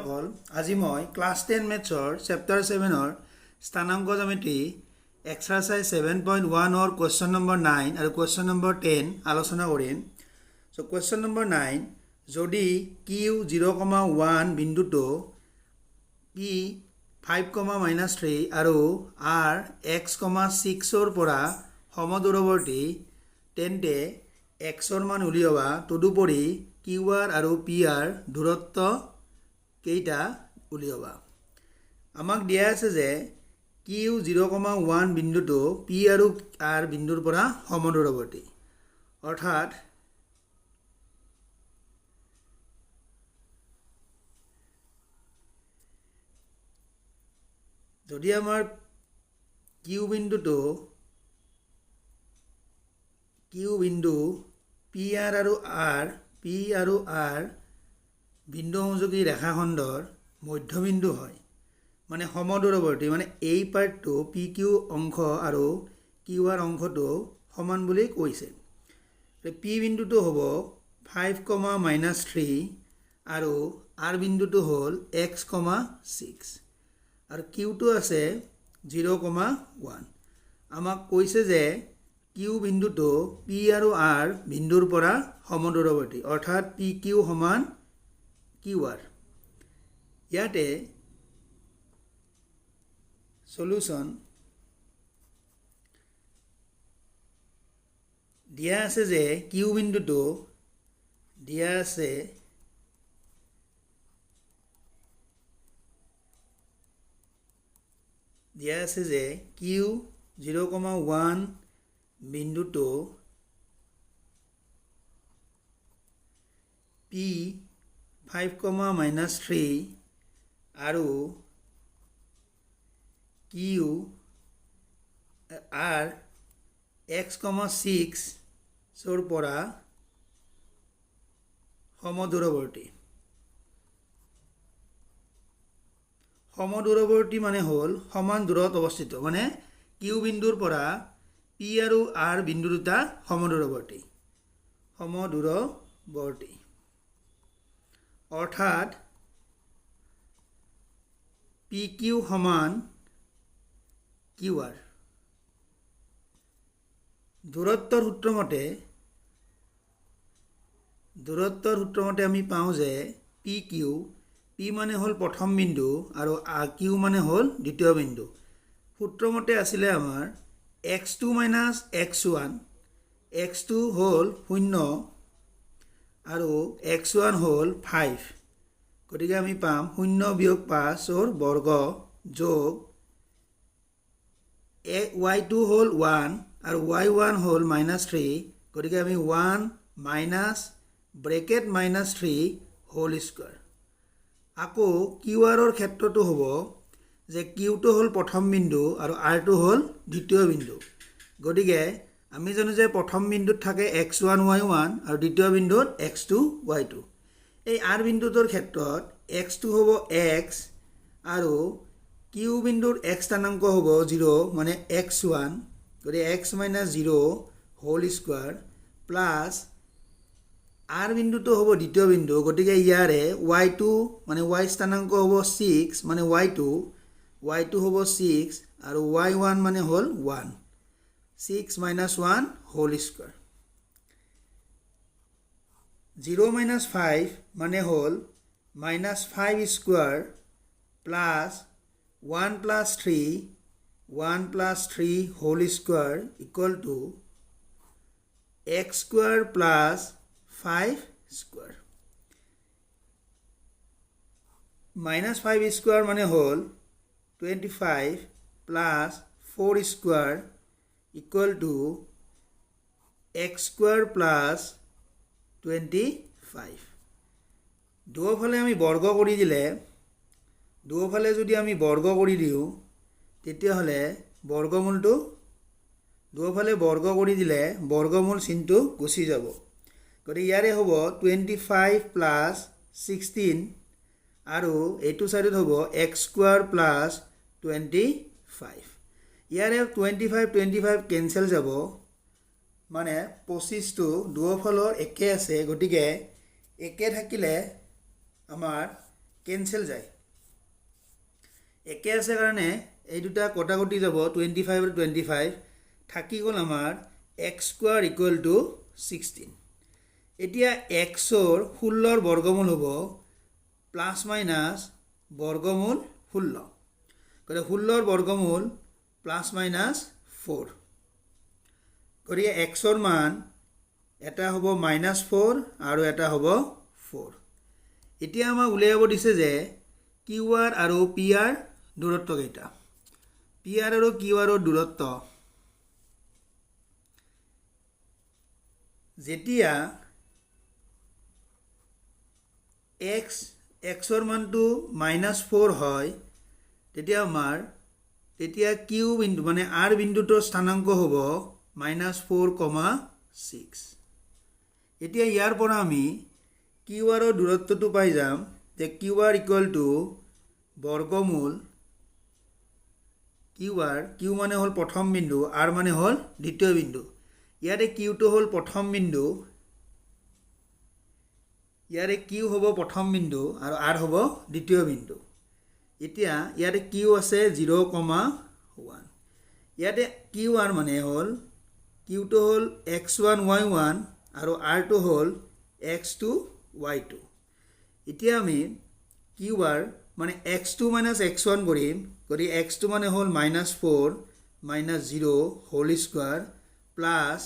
সকল আজি মই ক্লাস 10 মেথছৰ চেপ্টাৰ 7ৰ স্থানাংক জ্যামিতি এক্সাৰসাইজ 7.1 অৰ কোৱেশ্চন নম্বৰ 9 আৰু কোৱেশ্চন নম্বৰ 10 আলোচনা কৰিম। সো কোৱেশ্চন নম্বৰ 9 যদি q 0,1 বিন্দুটো p 5,-3 আৰু r x, 6 অৰ পৰা সমদূৰৱৰ্তী তেন্তে x অৰ মান উলিওৱা। তদুপৰি qr আৰু pr দূৰত্ব কেইটা উলিওৱা। আমাক দিয়া আছে যে q 0,1 বিন্দুটো p আৰু r বিন্দুৰ পৰা সমদূৰৱৰ্তী, অৰ্থাৎ যদি আমাৰ q বিন্দু pr আৰু r বিন্দু সংযোগী ৰেখাখণ্ডৰ মধ্যবিন্দু হয়, মানে সমদূৰৱৰ্তী, মানে এই পাৰ্টটো pq অংশ আৰু qr অংশটো সমান বুলি কৈছে। p বিন্দুটো হ'ব 5,-3 আৰু r বিন্দুটো হ'ল x, 6 আৰু qটো আছে 0,1। আমাক কৈছে যে q বিন্দুটো p আৰু r বিন্দুৰ পৰা সমদূৰৱৰ্তী, অৰ্থাৎ pq সমান qr। ইয়াতে সলিউশন দিয়া আছে যে q বিন্দুটো দিয়া আছে যে q 0,1 বিন্দুটো p 5,-3 আৰু q r x, 6 অৰ পৰা সমদূৰৱৰ্তী। সমদূৰৱৰ্তী মানে হ'ল সমান দূৰত অৱস্থিত, মানে q বিন্দুৰ পৰা p আৰু r বিন্দু দুটা সমদূৰৱৰ্তী। অৰ্থাৎ pq সমান qr। দূৰত্বৰ সূত্ৰমতে আমি পাওঁ যে pq, p মানে হ'ল প্ৰথম বিন্দু আৰু q মানে হ'ল দ্বিতীয় বিন্দু। সূত্ৰমতে আছিলে আমাৰ x2 - x1, x2 হ'ল 0 আৰু x1 হ'ল 5। গতিকে আমি পাম 0 - 5 অৰ বৰ্গ যোগ y2 হ'ল 1 আৰু y1 হ'ল -3। গতিকে আমি 1 - -3 হোল স্কোৱাৰ। আকৌ qr ৰ ক্ষেত্ৰটো হ'ব যে qটো হ'ল প্ৰথম বিন্দু আৰু rটো হ'ল দ্বিতীয় বিন্দু। গতিকে আমি জানো যে প্ৰথম বিন্দুত থাকে x1 y1 আৰু দ্বিতীয় বিন্দুত x2 y2। এই r বিন্দুটোৰ ক্ষেত্ৰত x2 হ'ব x আৰু q বিন্দুৰ x স্থানাংক হ'ব 0, মানে x1। গতিকে x - 0 whole square plus r বিন্দুটো হ'ব দ্বিতীয় বিন্দু। গতিকে ইয়াৰে y2 মানে y স্থানাংক হ'ব 6, মানে y2 হ'ব 6 আৰু y1 মানে হ'ল 1, 6 - 1 হোল স্কোৱাৰ। 0 - 5 মানে হ'ল -5 square plus 1 + 3 whole square equal to x square plus 5 square. -5 square মানে হ'ল 25 plus 4 square equal to x square plus 25। দুয়োফালে আমি বৰ্গ কৰি দিলে, যদি আমি বৰ্গ কৰি দিওঁ তেতিয়াহ'লে দুয়োফালে বৰ্গ কৰি দিলে বৰ্গমূল চিনটো গুচি যাব। গতিকে ইয়াৰে হ'ব 25 প্লাছ 16 আৰু এইটো চাইডত হ'ব x স্কোৱাৰ প্লাছ 25। ইয়াৰে 25 কেঞ্চেল যাব, মানে 25টো দুয়োফালৰ একে আছে। গতিকে একে থাকিলে আমাৰ কেঞ্চেল যায় একে আছে কাৰণে এই দুটা কটাকটি যাব 25 আৰু 25 থাকি গ'ল আমাৰ x স্কোৱাৰ ইকুৱেল টু 16 এতিয়া xৰ 16ৰ বৰ্গমূল হ'ব প্লাছ মাইনাছ বৰ্গমূল 16 গতিকে 16ৰ বৰ্গমূল প্লাছ মাইনাছ 4 গতিকে xৰ মান এটা হ'ব -4 আৰু এটা হ'ব 4 এতিয়া আমাক উলিয়াব দিছে যে QR আৰু PR দূৰত্ব কেইটা PR আৰু QR ৰ দূৰত্ব যেতিয়া xৰ মানটো -4 হয় তেতিয়া Q বিন্দু মানে R বিন্দুটোৰ স্থানাংক হ'ব -4,6 এতিয়া ইয়াৰ পৰা আমি QR ৰ দূৰত্বটো পাই যাম যে QR ইকুৱেল টু বৰ্গমূল Q মানে হ'ল প্ৰথম বিন্দু R মানে হ'ল দ্বিতীয় বিন্দু ইয়াৰে Q টো হ'ল প্ৰথম বিন্দু ইয়াৰে Q হ'ব প্ৰথম বিন্দু আৰু R হ'ব দ্বিতীয় বিন্দু এতিয়া ইয়াৰে Q আছে 0,1 ইয়াতে QR মানে হ'ল Q টো হ'ল x1 y1 আৰু R টো হ'ল x2 y2 এতিয়া আমি QR মানে x2 - x1 কৰিম গতিকে x2 মানে হ'ল -4 -0 whole square plus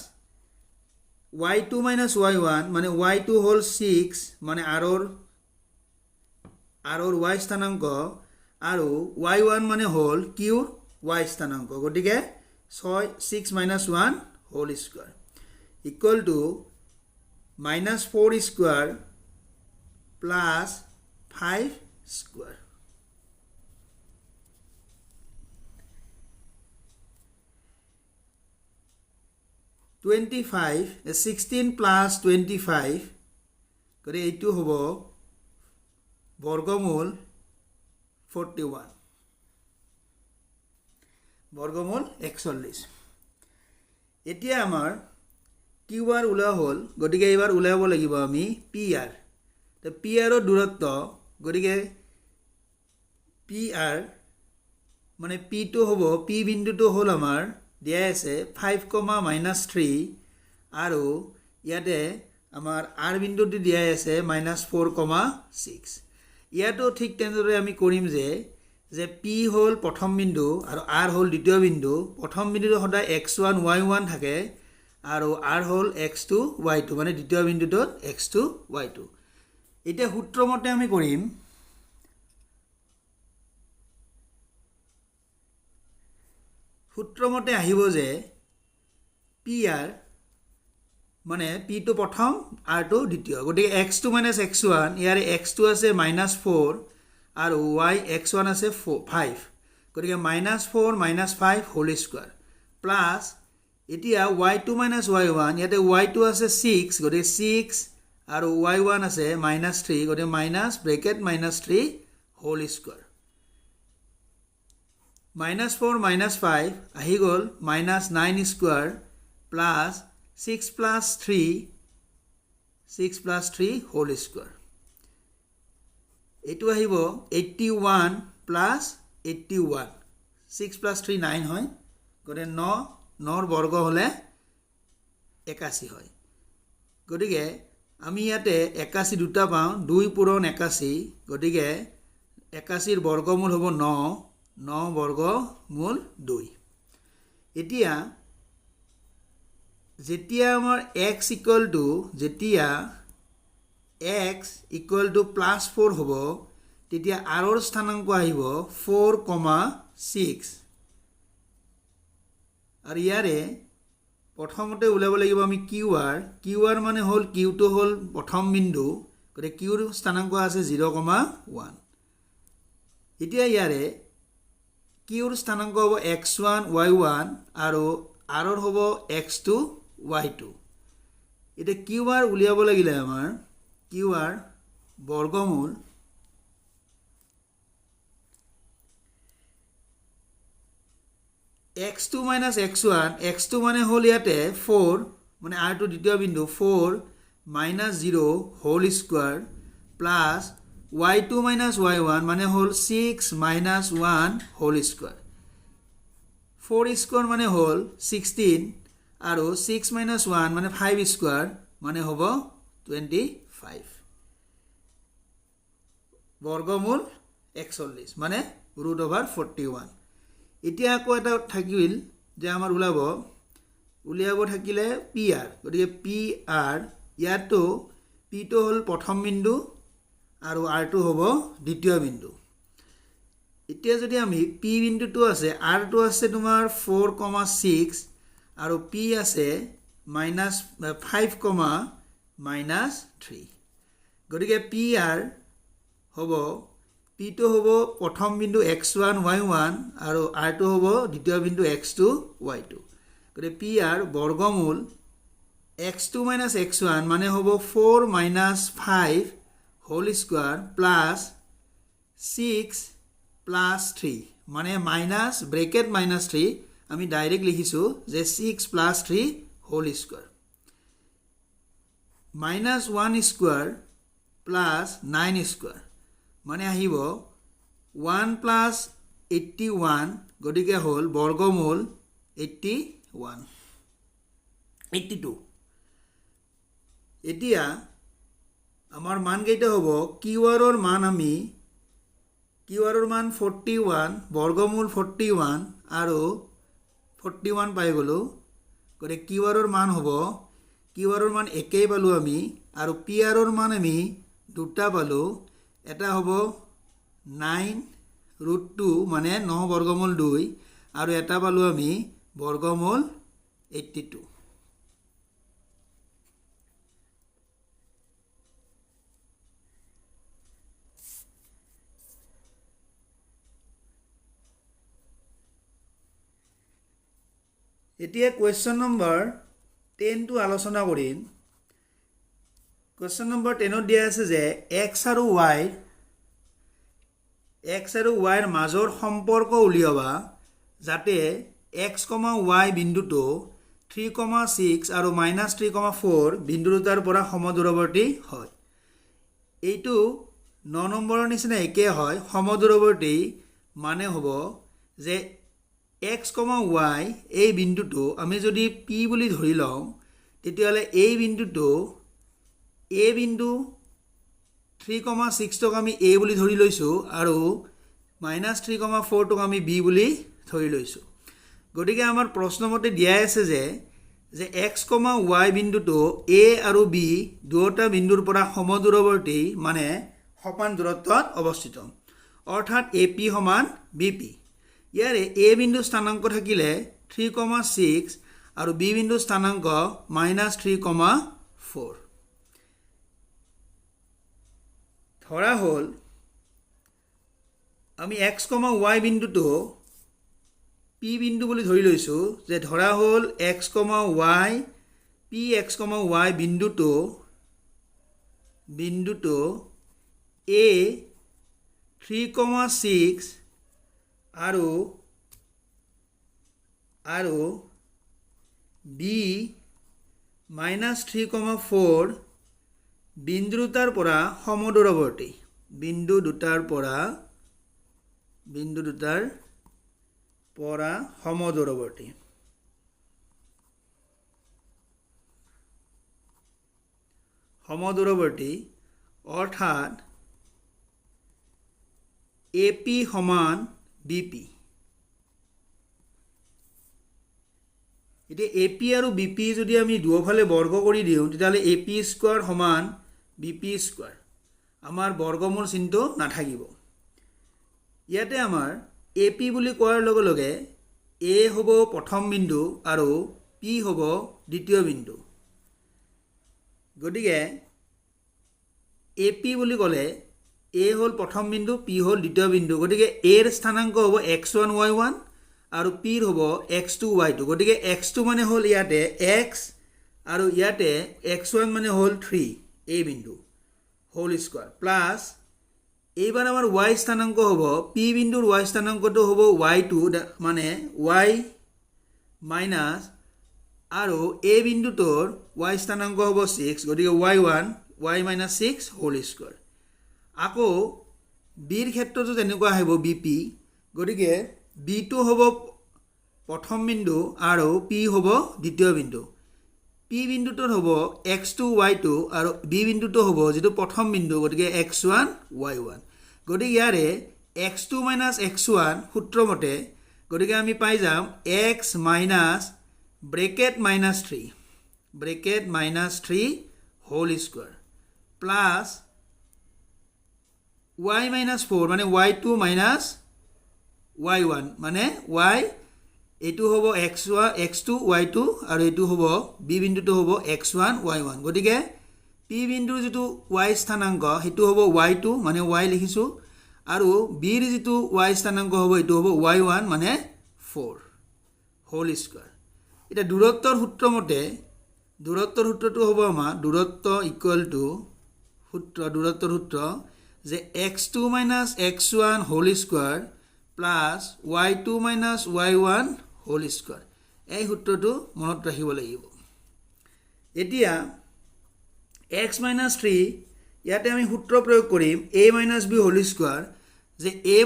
y2 - y1 মানে y2 হ'ল 6 মানে r ৰ y স্থানাংক আৰু y1 মানে হ'ল q y স্থানাংক গতিকে 6 - 1 whole square equal to -4 square plus 5 square (25) 16 plus 25 গতিকে এইটো হ'ব বৰ্গমূল 41 বৰ্গমূল 41 এতিয়া আমাৰ QR ওলোৱা হ'ল গতিকে এইবাৰ ওলাব লাগিব আমি PR তো PR ৰ দূৰত্ব গতিকে PR মানে P টো হ'ব P বিন্দুটো হ'ল আমাৰ দিয়া আছে 5,-3 আৰু ইয়াতে আমাৰ R বিন্দুটো দিয়া আছে -4,6 ইয়াতো ঠিক তেনেদৰে আমি কৰিম যে P হ'ল প্ৰথম বিন্দু আৰু R হ'ল দ্বিতীয় বিন্দু প্ৰথম বিন্দুটো সদায় x1 y1 থাকে আৰু R হ'ল x2 y2 মানে দ্বিতীয় বিন্দুটোত x2 y2 এতিয়া সূত্ৰ মতে আমি কৰিম সূত্ৰ মতে আহিব যে PR মানে P টো প্ৰথম R টো দ্বিতীয় গতিকে x2 - x1 ইয়াৰে x2 আছে -4 আৰু x1 আছে 5 গতিকে -4 - 5 হোল স্কোৱাৰ প্লাছ এতিয়া y2 - y1 ইয়াতে y2 আছে 6 গতিকে 6 আৰু y1 আছে -3 গতিকে -3 হোল স্কোৱাৰ -4 - 5 আহি গ'ল -9 স্কোৱাৰ প্লাছ 6 + 3 হোল স্কোৱাৰ এইটো আহিব 81 প্লাছ 81 6 + 3 9 হয় গতিকে 9ৰ বৰ্গ হ'লে 81 হয় গতিকে আমি ইয়াতে 81 দুটা পাওঁ 2 পূৰণ 81 গতিকে 81ৰ বৰ্গমূল হ'ব 9 বৰ্গমূল 2 এতিয়া যেতিয়া আমাৰ x ইকুৱেল টু +4 হ'ব তেতিয়া R ৰ স্থানাংক আহিব 4,6 আৰু ইয়াৰে প্ৰথমতে ওলাব লাগিব আমি QR মানে হ'ল Q টো হ'ল প্ৰথম বিন্দু গতিকে Q ৰ স্থানাংক আছে 0,1 এতিয়া ইয়াৰে Q ৰ স্থানাংক হ'ব x1 y1 আৰু R ৰ হ'ব x2 y2 এতিয়া QR উলিয়াব লাগিলে আমাৰ QR বৰ্গমূল x2 - x1 x2 মানে হ'ল ইয়াতে 4 মানে R টো দ্বিতীয় বিন্দু 4 - 0 whole square plus y2 minus y1 মানে হল 6 minus 1 whole square 4 square মানে হল 16 আৰু 6 minus 1 মানে 5 square মানে হ'ব 25 বৰ্গমূল 41 মানে root over 41 এতিয়া আকৌ এটা থাকিল যে আমাৰ উলিয়াব থাকিলে pr গতিকে pr ইয়াতো p টো হল প্ৰথম বিন্দু আৰু r টো হ'ব দ্বিতীয় বিন্দু এতিয়া যদি আমি p বিন্দুটো আছে r টো আছে তোমাৰ 4,6 আৰু p আছে -5,-3 গতিকে pr হ'ব p টো হ'ব প্ৰথম বিন্দু x1 y1 আৰু r টো হ'ব দ্বিতীয় বিন্দু x2 y2 গতিকে pr বৰ্গমূল x2 minus x1 মানে হ'ব 4 minus 5 whole square plus 6 plus 3 মানে minus bracket minus 3 আমি ডাইৰেক্ট লিখিছো যে 6 plus 3 whole square minus 1 square plus 9 square মানে আহিব 1 plus 81 গতিকে হল বৰ্গমূল 82 এতিয়া আমাৰ মান কেইটা হ'ব qrৰ মান আমি qrৰ মান 41 বৰ্গমূল 41 আৰু 41 পাই গলো গতিকে qrৰ মান হ'ব qrৰ মান একেই পালো আমি আৰু prৰ মান আমি দুটা পালো এটা হ'ব 9√2 মানে 9 বৰ্গমূল 2 আৰু এটা পালো আমি বৰ্গমূল 82 এতিয়া কোৱেশ্চন নম্বৰ 10 টো আলোচনা কৰিম কোৱেশ্চন নম্বৰ 10 ত দিয়া আছে যে x আৰু y ৰ মাজৰ সম্পৰ্ক উলিয়াবা যাতে x, y বিন্দুটো 3,6 আৰু -3,4 বিন্দু দুটাৰ পৰা সমদূৰৱৰ্তী হয় এইটো 9 নম্বৰৰ নিচিনা একে হয় সমদূৰৱৰ্তী মানে হ'ব যে x, y এই বিন্দুটো আমি যদি p বুলি ধৰি লওঁ তেতিয়াহলে এই বিন্দুটো a বিন্দু 3,6 টক আমি a বুলি ধৰি লৈছো আৰু -3,4 টক আমি b বুলি ধৰি লৈছো গতিকে আমাৰ প্ৰশ্নমতে দিয়া আছে যে x, y বিন্দুটো a আৰু b দুটা বিন্দুৰ পৰা সমদূৰৱৰ্তী মানে সমান দূৰত্বত অৱস্থিত অৰ্থাৎ ap সমান bp ইয়াৰে a বিন্দু স্থানাংক থাকিলে 3,6 আৰু b বিন্দু স্থানাংক -3,4 ধৰা হল আমি x, y বিন্দুটো p বিন্দু বুলি ধৰি লৈছো যে ধৰা হল x, y px, y বিন্দুটো a 3,6 আৰু b -3,4 বিন্দু দুটাৰ পৰা সমদূৰৱৰ্তী বিন্দু দুটাৰ পৰা সমদূৰৱৰ্তী অৰ্থাৎ AP সমান BP এতিয়া AP আৰু BP যদি আমি দুয়োফালে বৰ্গ কৰি দিওঁ তেতিয়াহলে AP স্কয়াৰ সমান BP স্কয়াৰ আমাৰ বৰ্গমূল চিহ্ন নাথাকিব ইয়াতে আমাৰ AP বুলি কোৱাৰ লগে লগে A হ'ব প্ৰথম বিন্দু আৰু P হ'ব দ্বিতীয় বিন্দু গতিকে AP বুলি ক'লে A হল প্ৰথম বিন্দু P হল দ্বিতীয় বিন্দু গতিকে A ৰ স্থানাংক হ'ব x1 y1 আৰু P ৰ হ'ব x2 y2 গতিকে x2 মানে হল ইয়াতে x আৰু ইয়াতে x1 মানে হল 3 A বিন্দু হোল স্কয়াৰ প্লাস এইবাৰ আমাৰ y স্থানাংক হ'ব P বিন্দুৰ y স্থানাংকটো হ'ব y2 মানে y মাইনাস আৰু A বিন্দুটোৰ y স্থানাংক হ'ব 6 গতিকে y1 y - 6 হোল স্কয়াৰ আকৌ বিৰ ক্ষেত্ৰতো তেনেকুৱা আহিব BP গতিকে বিটো হ'ব প্ৰথম বিন্দু আৰু পি হ'ব দ্বিতীয় বিন্দু পি বিন্দুটোত হ'ব x2 y2 আৰু বি বিন্দুটো হ'ব যেটো প্ৰথম বিন্দু গতিকে x1 y1 গতিকে ইয়াৰে x2 x1 সূত্ৰমতে গতিকে আমি পাই যাম x bracket -3 whole square plus y -4 মানে y2 y1 মানে y এটো হ'ব x2 y2 আৰু এটো হ'ব বি বিন্দুটো হ'ব x1 y1 গতিকে পি বিন্দুৰ যেটো y স্থানাঙ্ক হেতু হ'ব y2 মানে y লিখিছো আৰু বিৰ যেটো y স্থানাঙ্ক হ'ব এটো হ'ব y1 মানে 4 হোল স্কয়াৰ এটা দূৰত্বৰ সূত্ৰমতে দূৰত্বৰ সূত্ৰটো হ'ব আমাৰ দূৰত্ব ইকুৱেল টু দূৰত্বৰ সূত্ৰ যে x2 x1 whole square plus y2 y1 whole square এই সূত্ৰটো মনত ৰাখিব লাগিব এতিয়া x - 3 ইয়াতে আমি সূত্ৰ প্ৰয়োগ কৰিম a - b হোল স্কয়াৰ যে a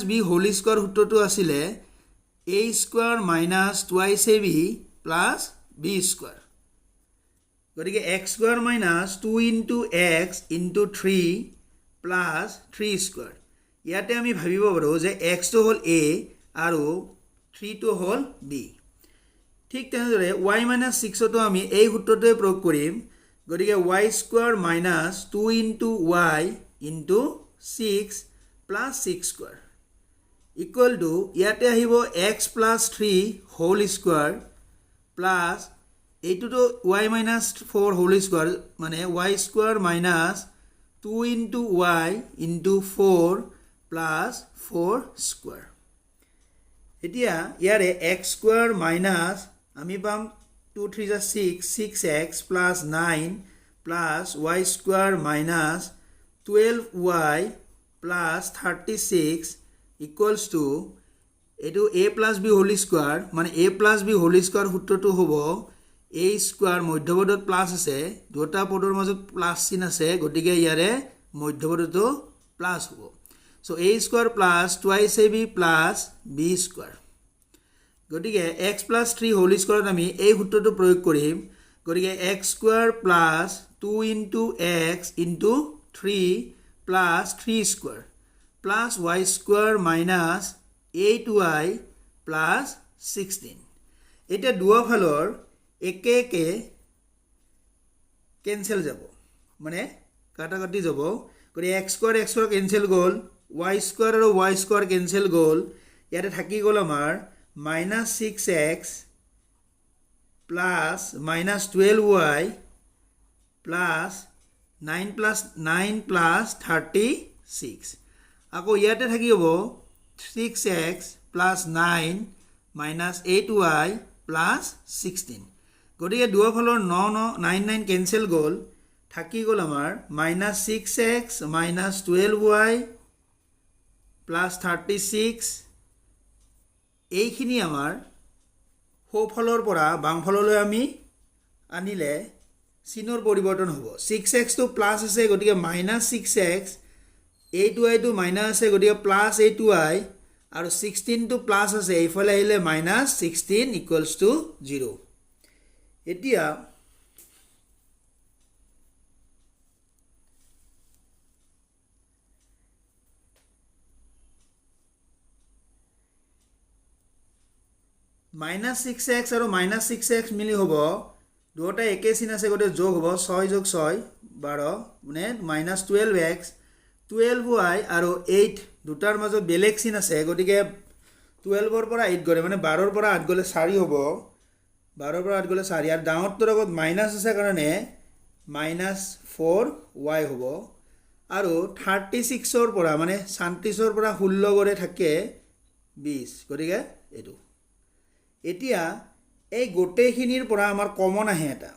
- b হোল স্কয়াৰ সূত্ৰটো আছিল a square minus 2ab plus b square গতিকে x square minus 2 into x into 3 plus 3 square ইয়াতে আমি ভাবিব পাৰো যে x তো হল a আৰু 3 তো হল b ঠিক তেনেদৰে y - 6 তো আমি এই সূত্ৰটোৱে প্ৰয়োগ কৰিম গতিকে y square minus 2 into y into 6 plus 6 square equal to ইয়াতে আহিব x plus 3 whole square plus এইটো তো y minus 4 whole square মানে y square minus 2 into y into 4 plus 4 square এতিয়া ইয়াৰে x square minus আমি পাম 2 3 is 6 6x plus 9 plus y square minus 12y plus 36 equals to এটো a plus b whole square মানে a plus b whole square সূত্ৰটো হ'ব a square মধ্যপদত plus আছে দুটা পদৰ মাজত প্লাস চিন আছে গতিকে ইয়াৰে মধ্যপদটো প্লাস হ'ব so a square plus twice ab plus b square গতিকে x plus 3 whole square আমি এই সূত্ৰটো প্ৰয়োগ কৰিম গতিকে x square plus 2 into x into 3 plus 3 square plus y square minus 8y plus 16 এটা দুয়োফালৰ একে একে ক্যান্সেল যাব মানে কাটাকাটি যাব গৰি x square ক্যান্সেল গল y square আৰু y square ক্যান্সেল গল ইয়াতে থাকি গল আমাৰ -6x plus -12y plus 9 plus 36 আকৌ ইয়াতে থাকি হ'ব 6x plus 9 minus 8y plus 16 গতিকে দুয়োফালৰ 9 ক্যান্সেল গল থাকি গল আমাৰ -6x minus 12y plus 36 এইখিনি আমাৰ সোঁফালৰ পৰা বামফাললৈ আমি আনিলে চিনৰ পৰিৱৰ্তন হ'ব 6x তো প্লাস আছে গতিকে -6x 8y তো মাইনাস আছে গতিকে প্লাস 8y আৰু 16 তো প্লাস আছে এইফালে আহিলে -16 equals to 0 এতিয়া -6x আৰু -6x মিলি হ'ব দুটা একে চিন আছে গতে যোগ হ'ব 6 + 6 12 মানে -12x 12y আৰু 8 দুটাৰ মাজত বেলেগ চিন আছে গতিকে 12 ৰ পৰা 8 গলে মানে 12 ৰ পৰা 8 গলে 4 হ'ব 12 ৰ পৰা 8 গলে 4 আৰু ডাঙৰটোৰ লগত মাইনাস আছে কাৰণে -4y হ'ব আৰু 36 ৰ পৰা মানে 37 ৰ পৰা 16 গৰে থাকে 20 গতিকে এটো এতিয়া এই গোটেইখিনিৰ পৰা আমাৰ কমন আহে এটা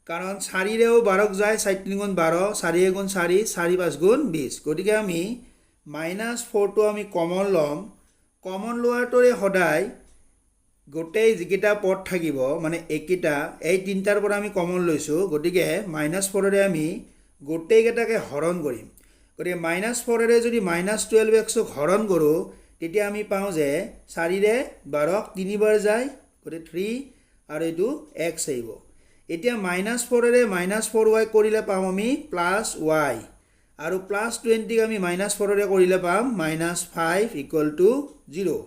কাৰণ 4 ৰেও 12 যায় 4 3 গুণ 12 4 1 গুণ 4 4 5 গুণ 20 গতিকে আমি -4 টো আমি কমন লম কমন লোৱাটোৰে সদায় গোটেই যিকিটা পদ থাকিব মানে একিটা এই তিনটাৰ পৰা আমি কমন লৈছো গতিকে -4 ৰে আমি গোটেই কেটাকে হৰণ কৰিম গতিকে -4ৰে যদি -12x হৰণ কৰোঁ তেতিয়া আমি পাওঁ যে 4ৰে 12ক 3বাৰ যায় গতিকে 3 আৰু এইটো x আহিব এতিয়া -4ৰে -4y কৰিলে পাম আমি +y আৰু +20ক আমি -4ৰে কৰিলে পাম -5 = 0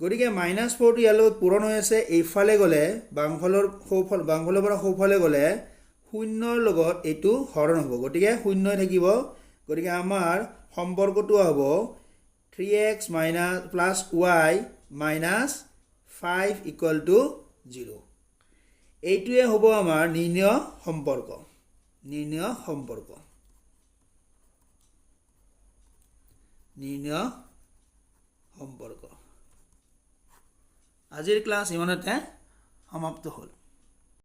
গতিকে -4টো ইয়াৰ লগত পূৰণ হৈ আছে এইফালে গ'লে বামফালৰ পৰা সোঁফালে গ'লে 0ৰ লগত এইটো হৰণ হ'ব গতিকে 0 থাকিব গতিকে আমাৰ সম্পৰ্কটো হ'ব 3x + y - 5 = 0 এইটোৱে হ'ব আমাৰ নিৰ্ণয় সম্পৰ্ক আজিৰ ক্লাছ ইমানতে সমাপ্ত হ'ল